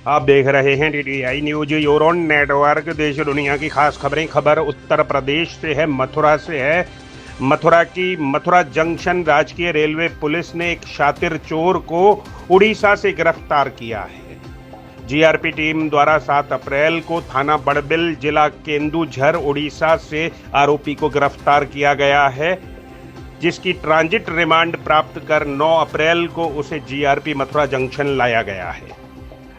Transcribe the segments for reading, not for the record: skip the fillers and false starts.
आप देख रहे हैं DDI न्यूज यूरोन नेटवर्क। देश दुनिया की खास खबरें। खबर उत्तर प्रदेश से है, मथुरा से है। मथुरा की मथुरा जंक्शन राजकीय रेलवे पुलिस ने एक शातिर चोर को उड़ीसा से गिरफ्तार किया है। जीआरपी टीम द्वारा 7 अप्रैल को थाना बड़बिल, जिला केंदुझर, उड़ीसा से आरोपी को गिरफ्तार किया गया है, जिसकी ट्रांजिट रिमांड प्राप्त कर 9 अप्रैल को उसे जीआरपी मथुरा जंक्शन लाया गया है।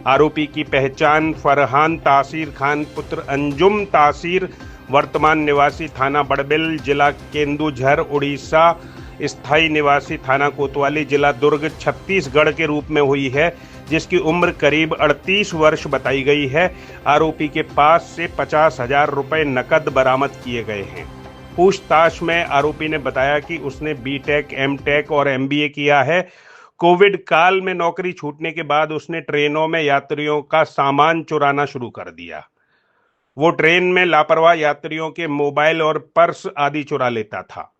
आरोपी की पहचान फरहान तासीर खान पुत्र अंजुम तासीर, वर्तमान निवासी थाना बड़बिल, जिला केंदुझर, उड़ीसा, स्थायी निवासी थाना कोतवाली, जिला दुर्ग, छत्तीसगढ़ के रूप में हुई है, जिसकी उम्र करीब 38 वर्ष बताई गई है। आरोपी के पास से 50,000 रुपए नकद बरामद किए गए हैं। पूछताछ में आरोपी ने बताया कि उसने बीटेक, एमटेक और एमबीए किया है। कोविड काल में नौकरी छूटने के बाद उसने ट्रेनों में यात्रियों का सामान चुराना शुरू कर दिया। वो ट्रेन में लापरवाह यात्रियों के मोबाइल और पर्स आदि चुरा लेता था।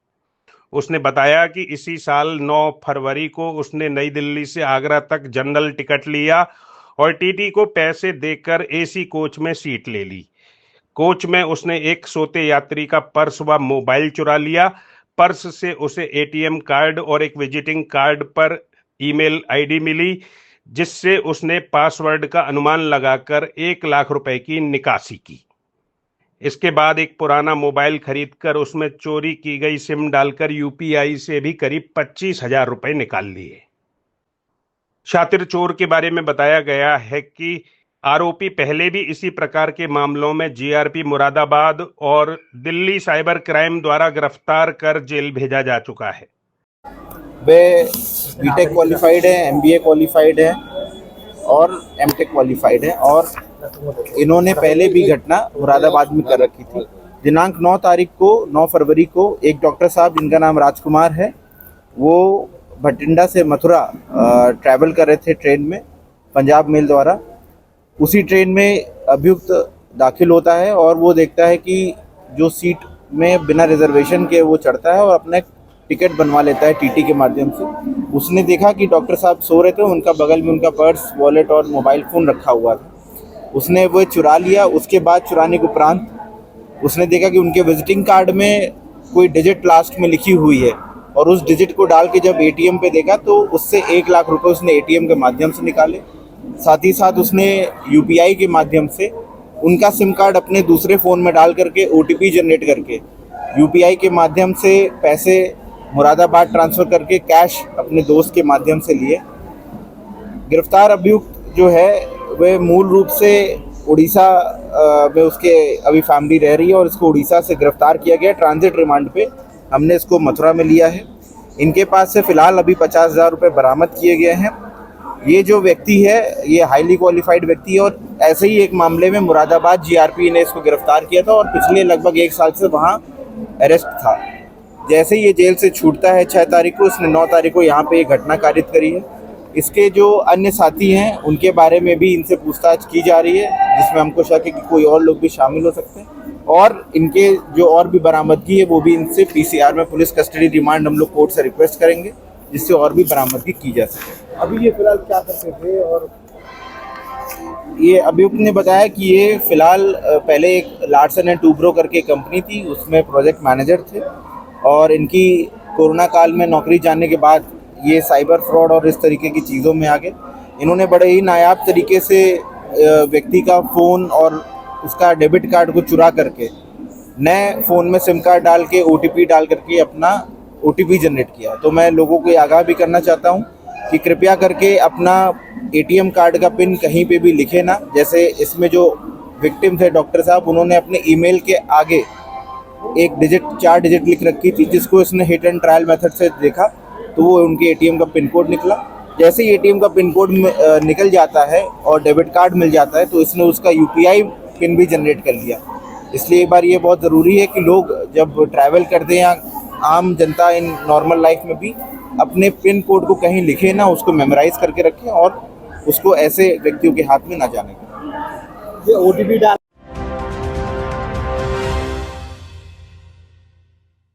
उसने बताया कि इसी साल 9 फरवरी को उसने नई दिल्ली से आगरा तक जनरल टिकट लिया और टीटी को पैसे देकर एसी कोच में सीट ले ली। कोच में उसने एक सोते यात्री का पर्स व मोबाइल चुरा लिया। पर्स से उसे एटीएम कार्ड और एक विजिटिंग कार्ड पर ईमेल आईडी मिली, जिससे उसने पासवर्ड का अनुमान लगाकर 1 लाख रुपए की निकासी की। इसके बाद एक पुराना मोबाइल खरीदकर उसमें चोरी की गई सिम डालकर यूपीआई से भी करीब 25,000 रुपए निकाल लिए। शातिर चोर के बारे में बताया गया है कि आरोपी पहले भी इसी प्रकार के मामलों में जीआरपी मुरादाबाद और दिल्ली साइबर क्राइम द्वारा गिरफ्तार कर जेल भेजा जा चुका है। वे बीटेक क्वालिफाइड है, एमबीए क्वालिफाइड है और एमटेक क्वालिफाइड है और इन्होंने पहले भी घटना मुरादाबाद में कर रखी थी। दिनांक 9 फरवरी को एक डॉक्टर साहब जिनका नाम राजकुमार है, वो भटिंडा से मथुरा ट्रैवल कर रहे थे ट्रेन में पंजाब मेल द्वारा। उसी ट्रेन में अभियुक्त दाखिल होता है और वो देखता है कि जो सीट में बिना रिजर्वेशन के वो चढ़ता है और अपना टिकट बनवा लेता है टीटी के माध्यम से। उसने देखा कि डॉक्टर साहब सो रहे थे, उनका बगल में उनका पर्स, वॉलेट और मोबाइल फ़ोन रखा हुआ था। उसने वो चुरा लिया। उसके बाद चुराने के उपरांत उसने देखा कि उनके विजिटिंग कार्ड में कोई डिजिट लास्ट में लिखी हुई है और उस डिजिट को डाल के जब एटीएम पे देखा तो उससे 1 लाख रुपए उसने एटीएम के माध्यम से निकाले। साथ ही साथ उसने यूपीआई के माध्यम से उनका सिम कार्ड अपने दूसरे फ़ोन में डाल करके ओटीपी जनरेट करके यूपीआई के माध्यम से पैसे मुरादाबाद ट्रांसफ़र करके कैश अपने दोस्त के माध्यम से लिए। गिरफ्तार अभियुक्त जो है वह मूल रूप से उड़ीसा में उसके अभी फैमिली रह रही है और इसको उड़ीसा से गिरफ्तार किया गया। ट्रांजिट रिमांड पे हमने इसको मथुरा में लिया है। इनके पास से फ़िलहाल अभी 50,000 रुपये बरामद किए गए हैं। ये जो व्यक्ति है ये हाईली क्वालिफाइड व्यक्ति है और ऐसे ही एक मामले में मुरादाबाद जीआरपी ने इसको गिरफ्तार किया था और पिछले लगभग 1 साल से वहाँ अरेस्ट था। जैसे ही ये जेल से छूटता है 6 तारीख को, इसने 9 तारीख को यहाँ पे ये घटना कारित करी है। इसके जो अन्य साथी हैं उनके बारे में भी इनसे पूछताछ की जा रही है, जिसमें हमको शक है कि कोई और लोग भी शामिल हो सकते हैं और इनके जो और भी बरामदगी है वो भी इनसे पीसीआर में पुलिस कस्टडी रिमांड हम लोग कोर्ट से रिक्वेस्ट करेंगे, जिससे और भी बरामदगी की जा सके। अभी ये फिलहाल क्या करते थे? और ये अभियुक्त ने बताया कि ये फिलहाल पहले एक लार्सन एंड टूब्रो करके कंपनी थी, उसमें प्रोजेक्ट मैनेजर थे और इनकी कोरोना काल में नौकरी जाने के बाद ये साइबर फ्रॉड और इस तरीके की चीज़ों में आ गए। इन्होंने बड़े ही नायाब तरीके से व्यक्ति का फ़ोन और उसका डेबिट कार्ड को चुरा करके नए फ़ोन में सिम कार्ड डाल के ओटीपी डाल करके अपना ओटीपी जनरेट किया। तो मैं लोगों को आगाह भी करना चाहता हूँ कि कृपया करके अपना एटीएम कार्ड का पिन कहीं पे भी लिखे ना। जैसे इसमें जो विक्टिम थे डॉक्टर साहब, उन्होंने अपने ईमेल के आगे एक डिजिट 4 डिजिट लिख रखी थी, जिसको इसने हिट एंड ट्रायल मेथड से देखा तो वो उनके एटीएम का पिन कोड निकला। जैसे ही एटीएम का पिन कोड निकल जाता है और डेबिट कार्ड मिल जाता है तो इसने उसका यूपीआई पिन भी जनरेट कर लिया। इसलिए एक बार ये बहुत ज़रूरी है कि लोग जब ट्रैवल करते हैं या आम जनता इन नॉर्मल लाइफ में भी अपने पिन कोड को कहीं लिखें ना, उसको मेमोराइज करके रखें और उसको ऐसे व्यक्तियों के हाथ में ना जाने दें। ये ओटीपी डाल